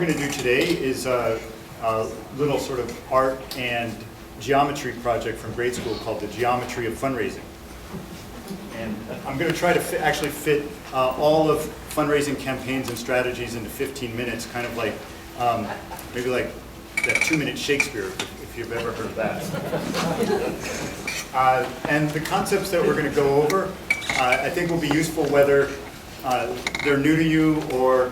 What we're going to do today is a little sort of art and geometry project from grade school called the Geometry of Fundraising. And I'm going to try to actually fit all of fundraising campaigns and strategies into 15 minutes, kind of like maybe like that 2-minute Shakespeare, if you've ever heard that. And the concepts that we're going to go over, I think will be useful whether they're new to you or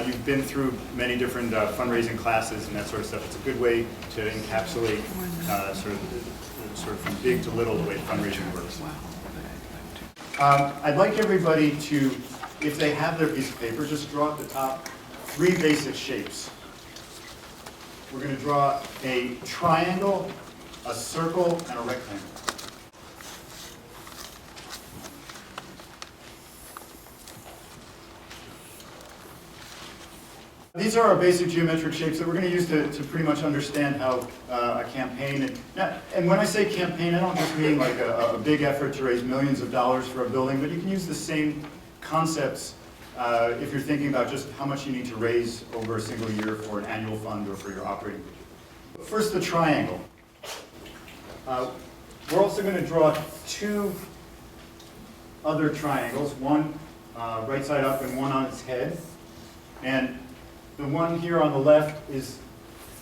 you've been through many different fundraising classes and that sort of stuff. It's a good way to encapsulate sort of from big to little the way fundraising works. I'd like everybody to, if they have their piece of paper, just draw at the top 3 basic shapes. We're going to draw a triangle, a circle, and a rectangle. These are our basic geometric shapes that we're going to use to pretty much understand how a campaign, and when I say campaign, I don't just mean like a big effort to raise millions of dollars for a building, but you can use the same concepts if you're thinking about just how much you need to raise over a single year for an annual fund or for your operating budget. First, the triangle. We're also going to draw 2 other triangles, one right side up and one on its head. And the one here on the left is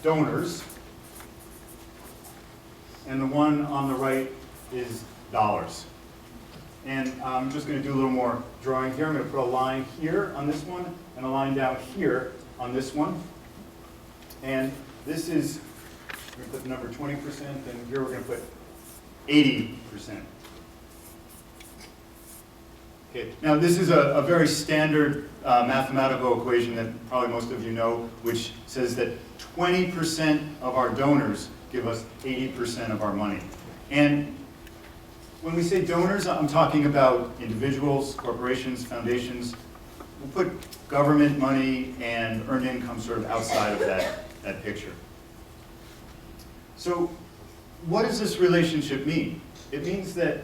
donors, and the one on the right is dollars. And I'm just going to do a little more drawing here. I'm going to put a line here on this one and a line down here on this one. And this is, we're going to put the number 20%, and here we're going to put 80%. Okay. Now this is a very standard mathematical equation that probably most of you know, which says that 20% of our donors give us 80% of our money. And when we say donors, I'm talking about individuals, corporations, foundations. We'll put government money and earned income sort of outside of that picture. So what does this relationship mean? It means that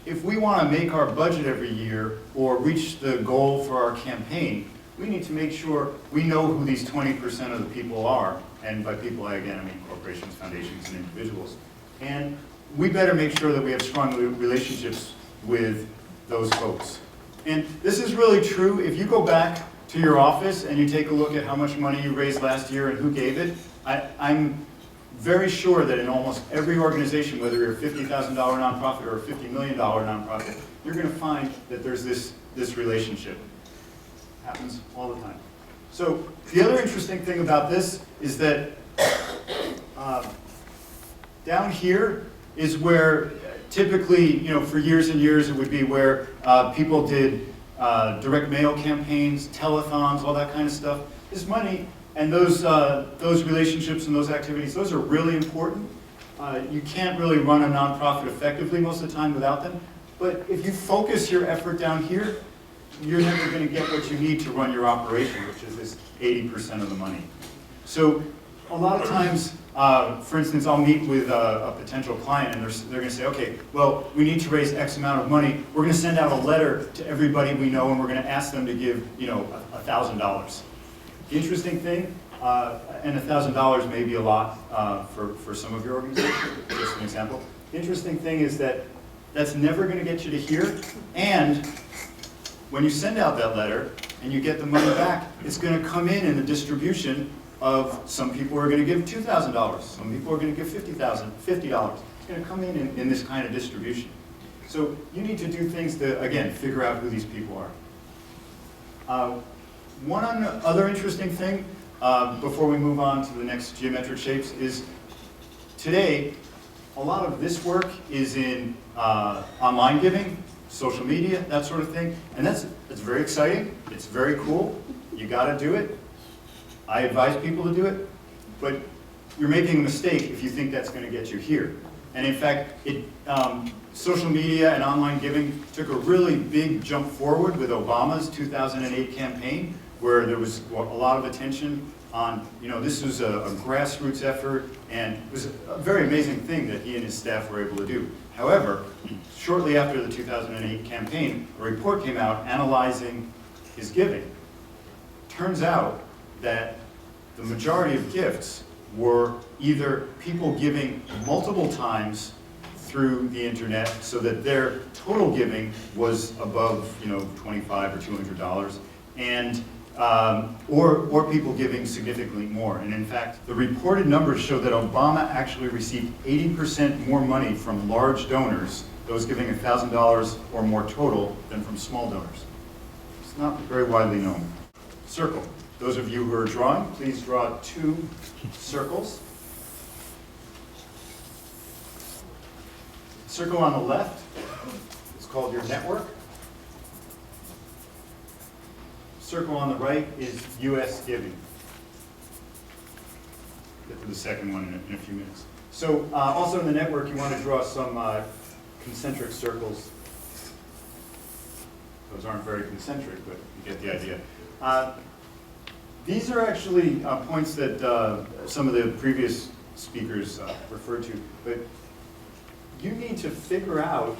if we want to make our budget every year or reach the goal for our campaign, we need to make sure we know who these 20% of the people are. And by people, again, I mean corporations, foundations, and individuals. And we better make sure that we have strong relationships with those folks. And this is really true. If you go back to your office and you take a look at how much money you raised last year and who gave it, I'm very sure that in almost every organization, whether you're a $50,000 nonprofit or a $50 million nonprofit, you're going to find that there's this relationship. It happens all the time. So the other interesting thing about this is that down here is where typically, for years and years, it would be where people did direct mail campaigns, telethons, all that kind of stuff. This money and those relationships and those activities, those are really important. You can't really run a nonprofit effectively most of the time without them. But if you focus your effort down here, you're never going to get what you need to run your operation, which is this 80% of the money. So a lot of times, for instance, I'll meet with a potential client and they're going to say, okay, well, we need to raise X amount of money. We're going to send out a letter to everybody we know and we're going to ask them to give, $1,000. The interesting thing, and $1,000 may be a lot for some of your organizations, just an example. The interesting thing is that that's never going to get you to here, and when you send out that letter and you get the money back, it's going to come in the distribution of some people are going to give $2,000, some people are going to give $50. It's going to come in this kind of distribution. So you need to do things to, again, figure out who these people are. One other interesting thing, before we move on to the next geometric shapes, is today, a lot of this work is in online giving, social media, that sort of thing. And that's very exciting. It's very cool. You got to do it. I advise people to do it. But you're making a mistake if you think that's going to get you here. And in fact, social media and online giving took a really big jump forward with Obama's 2008 campaign, where there was a lot of attention on, this was a grassroots effort, and it was a very amazing thing that he and his staff were able to do. However, shortly after the 2008 campaign, a report came out analyzing his giving. Turns out that the majority of gifts were either people giving multiple times through the internet so that their total giving was above, $25 or $200, and or people giving significantly more. And in fact, the reported numbers show that Obama actually received 80% more money from large donors, those giving $1,000 or more total, than from small donors. It's not very widely known. Circle. Those of you who are drawing, please draw 2 circles. Circle on the left is called your network. Circle on the right is U.S. giving. Get to the second one in a few minutes. So also in the network, you want to draw some concentric circles. Those aren't very concentric, but you get the idea. These are actually points that some of the previous speakers referred to, but you need to figure out,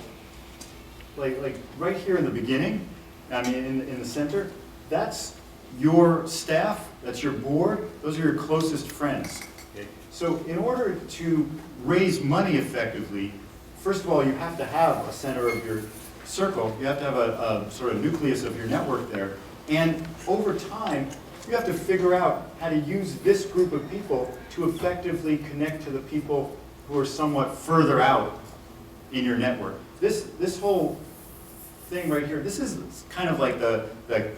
like right here in the beginning, in the center, that's your staff, that's your board, those are your closest friends. Okay? So in order to raise money effectively, first of all, you have to have a center of your circle, you have to have a sort of nucleus of your network there, and over time, you have to figure out how to use this group of people to effectively connect to the people who are somewhat further out in your network. This whole thing right here, this is kind of like the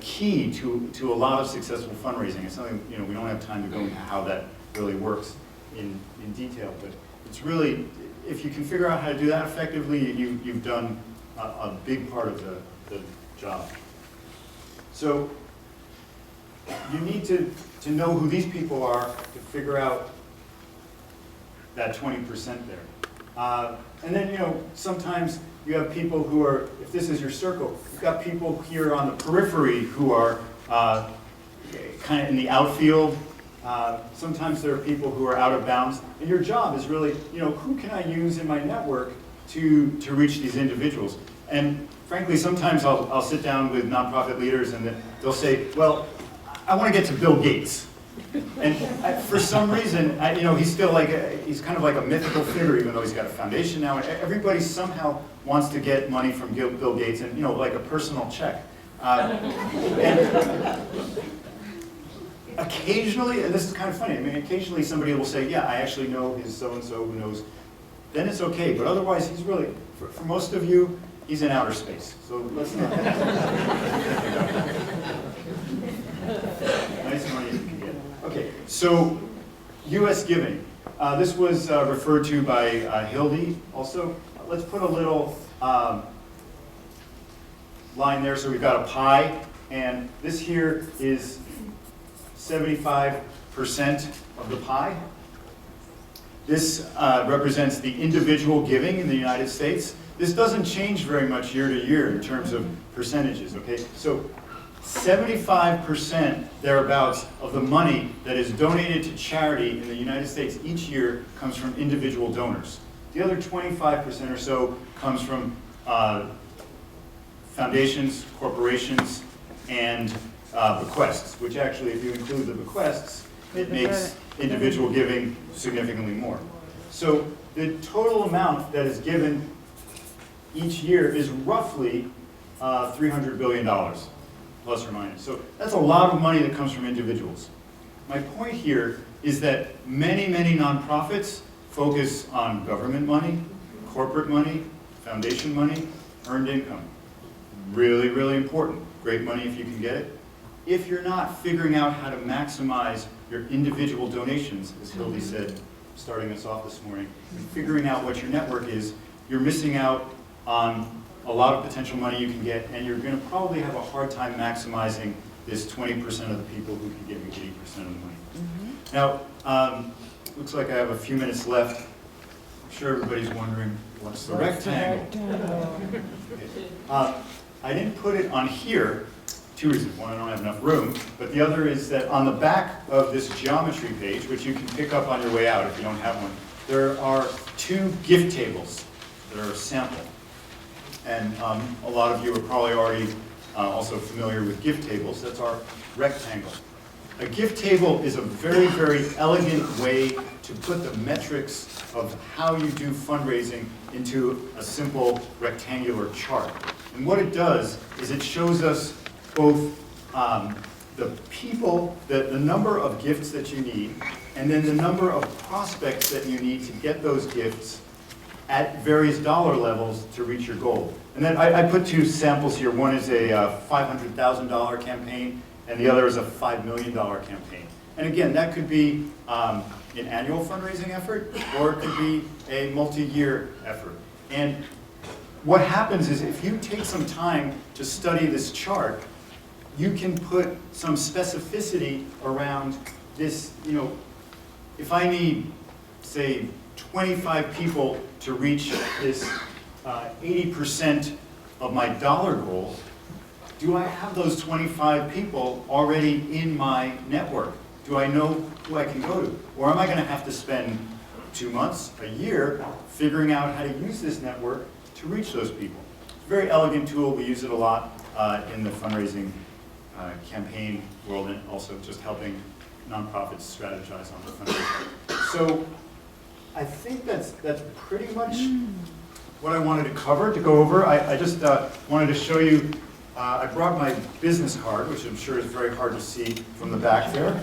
key to a lot of successful fundraising. It's something, we don't have time to go into how that really works in detail, but it's really, if you can figure out how to do that effectively, you've done a big part of the job. So you need to know who these people are to figure out that 20% there. And then, sometimes you have people who are, if this is your circle, you've got people here on the periphery who are kind of in the outfield. Sometimes there are people who are out of bounds. And your job is really, who can I use in my network to reach these individuals? And frankly, sometimes I'll sit down with nonprofit leaders and they'll say, well, I want to get to Bill Gates. And for some reason, he's still he's kind of like a mythical figure, even though he's got a foundation now. And everybody somehow wants to get money from Bill Gates, and like a personal check. And occasionally, and this is kind of funny, occasionally somebody will say, yeah, I actually know his so-and-so who knows. Then it's okay, but otherwise he's really, for most of you, he's in outer space. So let's not. Nice money you can get. Okay, so U.S. giving. This was referred to by Hildy also. Let's put a little line there. So we've got a pie, and this here is 75% of the pie. This represents the individual giving in the United States. This doesn't change very much year to year in terms of percentages, okay? So 75% thereabouts of the money that is donated to charity in the United States each year comes from individual donors. The other 25% or so comes from foundations, corporations, and bequests, which actually, if you include the bequests, it makes individual giving significantly more. So the total amount that is given each year is roughly $300 billion, plus or minus. So that's a lot of money that comes from individuals. My point here is that many, many nonprofits focus on government money, corporate money, foundation money, earned income. Really, really important. Great money if you can get it. If you're not figuring out how to maximize your individual donations, as Hildy said, starting us off this morning, and figuring out what your network is, you're missing out on a lot of potential money you can get, and you're going to probably have a hard time maximizing this 20% of the people who can give you 80% of the money. Mm-hmm. Now, looks like I have a few minutes left. I'm sure everybody's wondering, what's the rectangle? Okay. I didn't put it on here. Two reasons. One, I don't have enough room, but the other is that on the back of this geometry page, which you can pick up on your way out if you don't have one, there are two gift tables that are a sample. And a lot of you are probably already also familiar with gift tables. That's our rectangle. A gift table is a very, very elegant way to put the metrics of how you do fundraising into a simple rectangular chart. And what it does is it shows us both the people, the number of gifts that you need, and then the number of prospects that you need to get those gifts at various dollar levels to reach your goal. And then I put two samples here. One is a $500,000 campaign, and the other is a $5 million campaign. And again, that could be an annual fundraising effort, or it could be a multi-year effort. And what happens is if you take some time to study this chart, you can put some specificity around this, if I need, say, 25 people to reach this 80% of my dollar goal, do I have those 25 people already in my network? Do I know who I can go to? Or am I going to have to spend 2 months, a year, figuring out how to use this network to reach those people? It's a very elegant tool. We use it a lot in the fundraising campaign world, and also just helping nonprofits strategize on the fundraising. So I think that's pretty much what I wanted to cover, to go over. I just wanted to show you, I brought my business card, which I'm sure is very hard to see from the back there.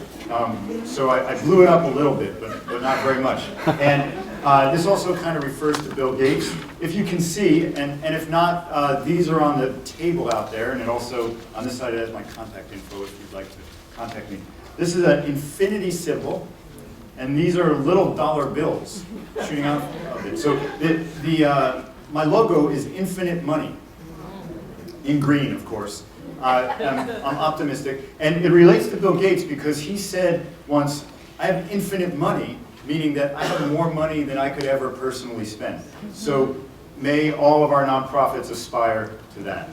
So I blew it up a little bit, but not very much. And this also kind of refers to Bill Gates. If you can see, and if not, these are on the table out there, and it also, on this side, it has my contact info if you'd like to contact me. This is an infinity symbol, and these are little dollar bills shooting out of it. So my logo is infinite money, in green, of course. I'm optimistic. And it relates to Bill Gates because he said once, I have infinite money, meaning that I have more money than I could ever personally spend. So may all of our nonprofits aspire to that.